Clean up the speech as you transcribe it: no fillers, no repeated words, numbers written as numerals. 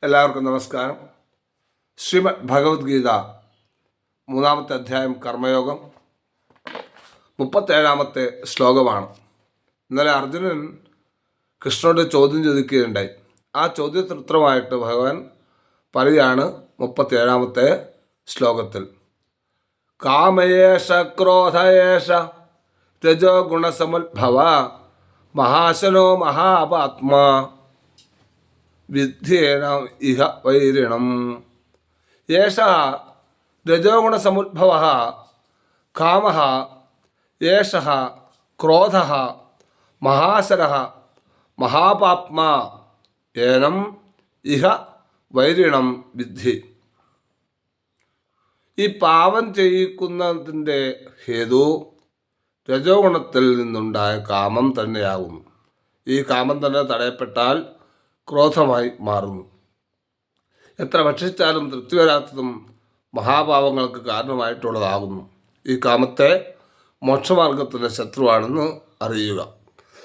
എല്ലാവർക്കും നമസ്കാരം. ശ്രീമദ് ഭഗവത്ഗീത 3-ാമത്തെ അധ്യായം കർമ്മയോഗം 37-ാമത്തെ ശ്ലോകമാണ്. ഇന്നലെ അർജുനൻ കൃഷ്ണനോട് ചോദ്യം ചോദിക്കുകയുണ്ടായി. ആ ചോദ്യത്തിന് ഉത്തരമായിട്ട് ഭഗവാൻ പറയുകയാണ് 37-ാമത്തെ ശ്ലോകത്തിൽ. കാമയേഷ ക്രോധയേഷ രജോ ഗുണസമുദ്ഭവ മഹാശനോ മഹാപാത്മാ വിദ്യേനം ഇഹ വൈരിണം. യേഷ രജോഗുണസമുദ്ഭവ കാമഃ യേഷ ക്രോധഃ മഹാശരഃ മഹാപാപ്മാ ഏനം ഇഹ വൈരിണം വിദ്ധി. ഈ പാപം ചെയ്യിക്കുന്നതിൻ്റെ ഹേതു രജോ ഗുണത്തിൽ നിന്നുണ്ടായ കാമം തന്നെയാകുന്നു. ഈ കാമം തന്നെ തടയപ്പെട്ടാൽ ക്രോധമായി മാറുന്നു. എത്ര ഭക്ഷിച്ചാലും തൃപ്തി വരാത്തതും മഹാപാപങ്ങൾക്ക് കാരണമായിട്ടുള്ളതാകുന്നു. ഈ കാമത്തെ മോക്ഷമാർഗത്തിൻ്റെ ശത്രുവാണെന്ന് അറിയുക.